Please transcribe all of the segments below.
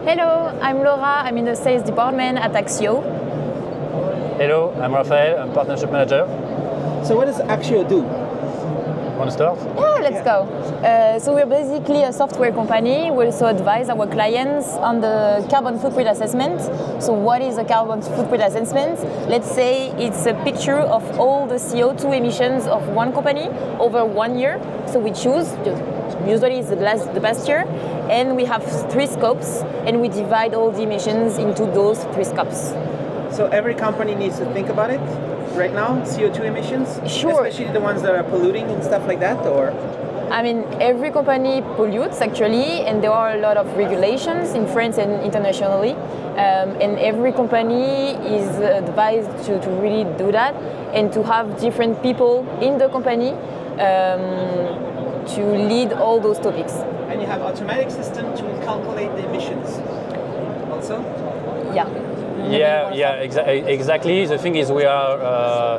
Hello, I'm Laura. I'm in the sales department at Aktio. Hello, I'm Raphael. I'm partnership manager. So what does Aktio do? Want to start? Yeah, let's go. So we're basically a software company. We also advise our clients on the carbon footprint assessment. So what is a carbon footprint assessment? Let's say it's a picture of all the CO2 emissions of one company over 1 year. So we choose, usually it's the past year, and we have 3 scopes, and we divide all the emissions into those 3 scopes. So every company needs to think about it right now, CO2 emissions? Sure. Especially the ones that are polluting and stuff like that, or? I mean, every company pollutes actually, and there are a lot of regulations in France and internationally. And every company is advised to really do that and to have different people in the company to lead all those topics. And you have automatic system to calculate the emissions also? Yeah. Exactly. The thing is, we are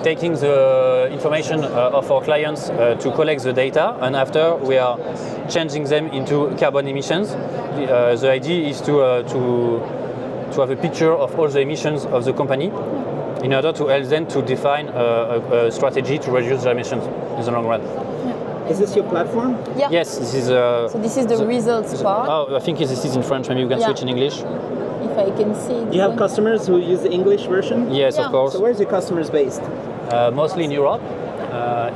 taking the information of our clients to collect the data, and after we are changing them into carbon emissions. The idea is to have a picture of all the emissions of the company in order to help them to define a strategy to reduce their emissions in the long run. Is this your platform? Yeah. Yes, this is. So this is the results part. Oh, I think this is in French. Maybe you can switch in English. If I can see. Do you have customers who use the English version? Yes, Yeah. of course. So where's your customers based? Mostly in Europe.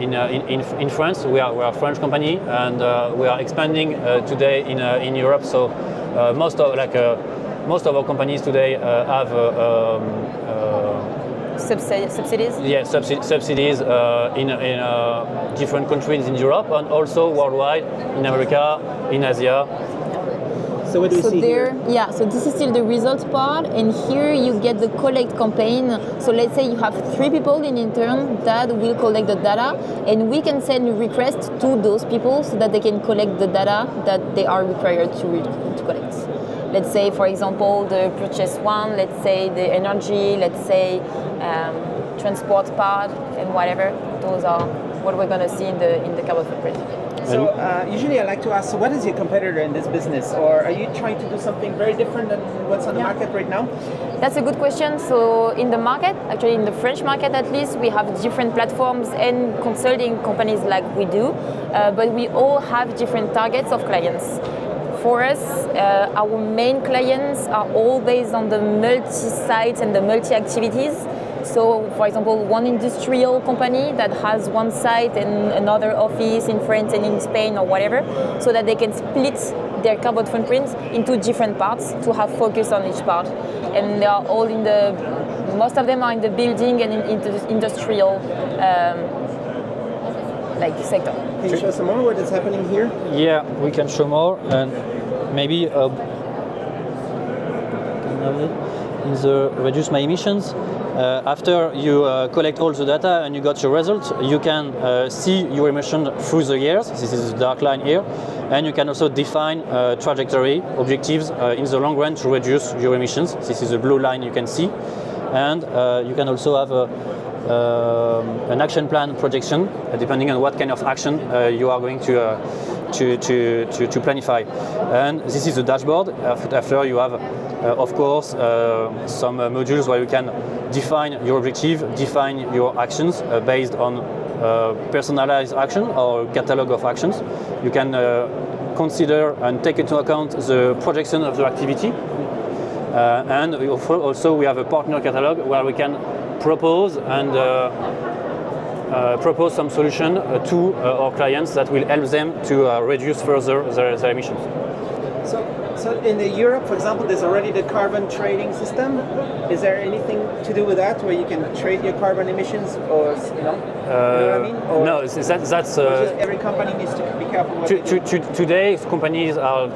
In France, we are a French company, and we are expanding today in Europe. So most of our companies today have Subsidies? Yeah, subsidies in different countries in Europe and also worldwide, in America, in Asia. So what do we see here? Yeah, so this is still the results part, and here you get the collect campaign. So let's say you have 3 people in intern that will collect the data, and we can send a request to those people so that they can collect the data that they are required to collect. Let's say, for example, the purchase one, let's say the energy, let's say transport part, and whatever. Those are what we're going to see in the carbon footprint. So usually I like to ask, so what is your competitor in this business? Or are you trying to do something very different than what's on the market right now? That's a good question. So in the market, actually in the French market at least, we have different platforms and consulting companies like we do, but we all have different targets of clients. For us, our main clients are all based on the multi-sites and the multi-activities. So, for example, one industrial company that has one site and another office in France and in Spain or whatever, so that they can split their carbon footprints into different parts to have focus on each part. And they are all most of them are in the building and in the industrial sector. Can you show some more what is happening here? Yeah, we can show more, and maybe in the reduce my emissions. After you collect all the data and you got your results, you can see your emission through the years. This is the dark line here. And you can also define trajectory objectives in the long run to reduce your emissions. This is the blue line you can see. And you can also have an action plan projection, depending on what kind of action you are going to planify. And this is the dashboard. After you have, of course, some modules where you can define your objective, define your actions based on personalized action or catalog of actions. You can consider and take into account the projection of the activity. And also we have a partner catalog where we can propose and propose some solution to our clients that will help them to reduce further their emissions. So in Europe, for example, there's already the carbon trading system. Is there anything to do with that, where you can trade your carbon emissions, or you know what I mean? Or no, that's every company needs to be careful. Today, companies are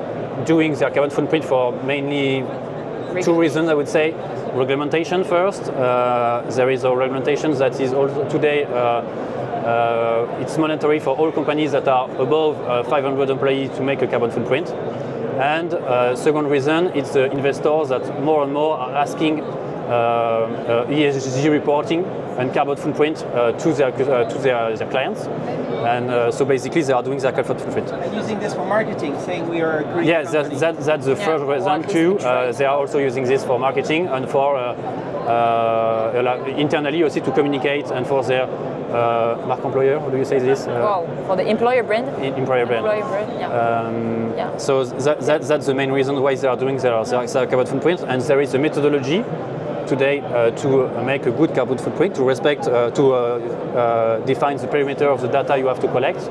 doing their carbon footprint for mainly 2 reasons, I would say. Regulation first. There is a regulation that is also today. It's mandatory for all companies that are above 500 employees to make a carbon footprint. And second reason, it's the investors that more and more are asking ESG reporting and carbon footprint to their clients. And so basically they are doing their carbon footprint. And using this for marketing, saying we are a green Yes, company. that's the first reason too. They are also using this for marketing and for internally also to communicate and for their mark employer. How do you say this? Wow, for the employer brand. Employer brand. Employer brand, yeah. So that's the main reason why they are doing their carbon footprint. And there is a methodology today to make a good carbon footprint, to respect, to define the perimeter of the data you have to collect,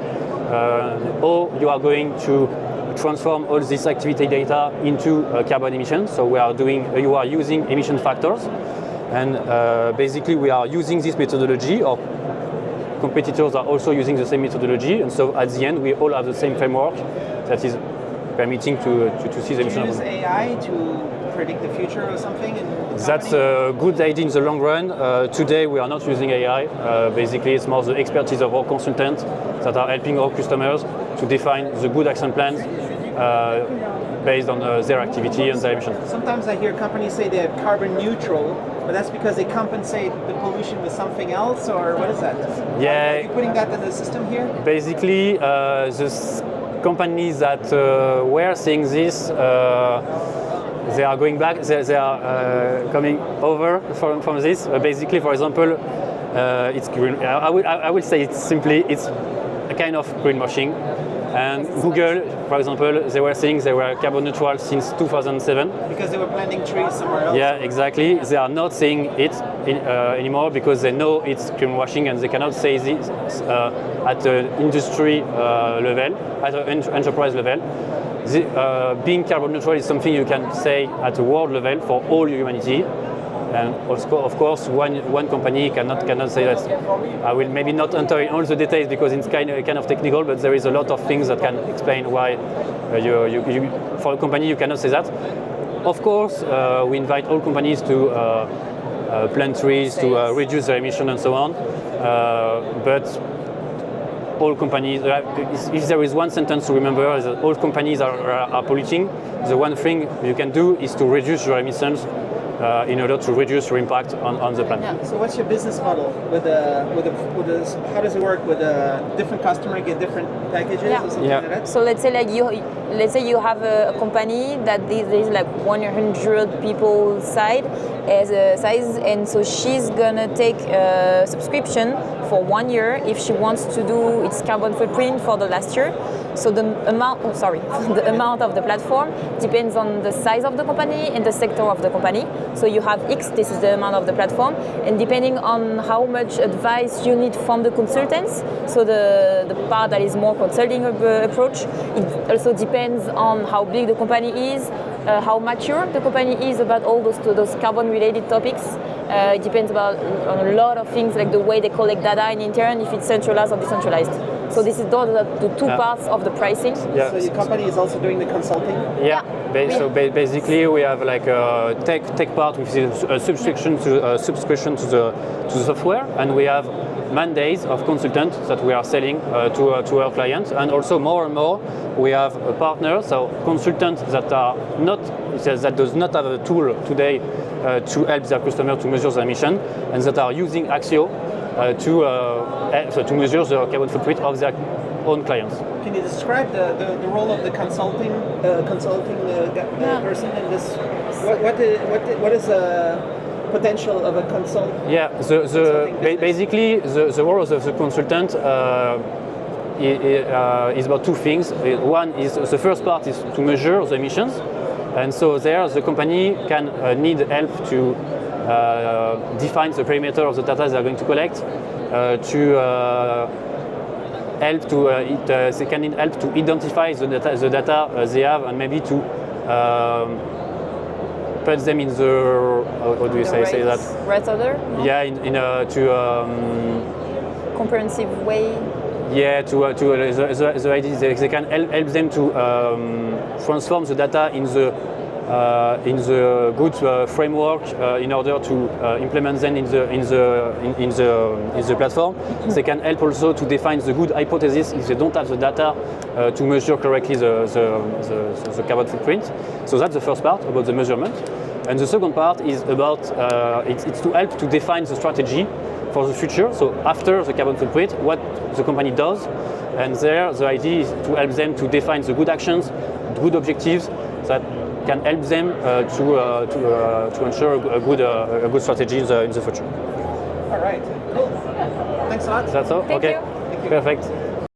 or you are going to transform all this activity data into carbon emissions. So you are using emission factors, and basically we are using this methodology. Our competitors are also using the same methodology, and so at the end we all have the same framework that is permitting to see the emission. Do you use AI to predict the future or something? That's a good idea in the long run. Today we are not using AI. Basically it's more the expertise of our consultants that are helping our customers to define the good action plans based on their activity and their emissions. Sometimes I hear companies say they're carbon neutral, but that's because they compensate the pollution with something else, or what is that? Yeah. Are you putting that in the system here? Basically, the companies that were saying this, they are going back, they are coming over from this. Basically, for example, it's green. I would say it's a kind of greenwashing. And Google, for example, they were saying they were carbon neutral since 2007. Because they were planting trees somewhere else? Yeah, exactly. They are not saying it anymore because they know it's greenwashing, and they cannot say this at an industry level, at an enterprise level. Being carbon neutral is something you can say at a world level for all humanity. And also, of course, one company cannot say that. I will maybe not enter in all the details because it's kind of technical, but there is a lot of things that can explain why for a company you cannot say that. Of course, we invite all companies to plant trees, to reduce their emission and so on. But all companies, if there is one sentence to remember, is that all companies are polluting. The one thing you can do is to reduce your emissions in order to reduce your impact on the planet. Yeah. So what's your business model how does it work with a different customer get different packages or something like that? So let's say you have a company that is like 100 people size, and so she's gonna take a subscription for 1 year if she wants to do its carbon footprint for the last year. So the amount of the platform depends on the size of the company and the sector of the company. So you have X, this is the amount of the platform, and depending on how much advice you need from the consultants, so the part that is more consulting approach, it also depends on how big the company is, how mature the company is about all those carbon-related topics. It depends on a lot of things like the way they collect data in intern, if it's centralized or decentralized. So this is the two parts of the pricing. Yeah. So your company is also doing the consulting? Yeah. So basically, we have like a tech part, which is a subscription to the software, and we have mandates of consultants that we are selling to our clients, and also more and more we have partners, so consultants that does not have a tool today to help their customer to measure their emission, and that are using Aktio to measure the carbon footprint of their own clients. Can you describe the role of the consulting person in this? What is the potential of a consultant? Yeah, basically the role of the consultant is about two things. One is the first part is to measure the emissions, and so there the company can need help to define the perimeter of the data they are going to collect, they can need help to identify the data they have, and maybe to put them in the how do you say that? Right order? No? Yeah, comprehensive way. Yeah, the idea is they can help them to transform the data in the good framework in order to implement them in the platform. They can help also to define the good hypothesis if they don't have the data to measure correctly the carbon footprint. So that's the first part about the measurement. And the second part is about, it's to help to define the strategy for the future. So after the carbon footprint, what the company does, and there the idea is to help them to define the good actions, good objectives that can help them to ensure a good strategy in the future. All right. Cool. Thanks a lot. That's all? Thank okay. you. Thank you. Perfect.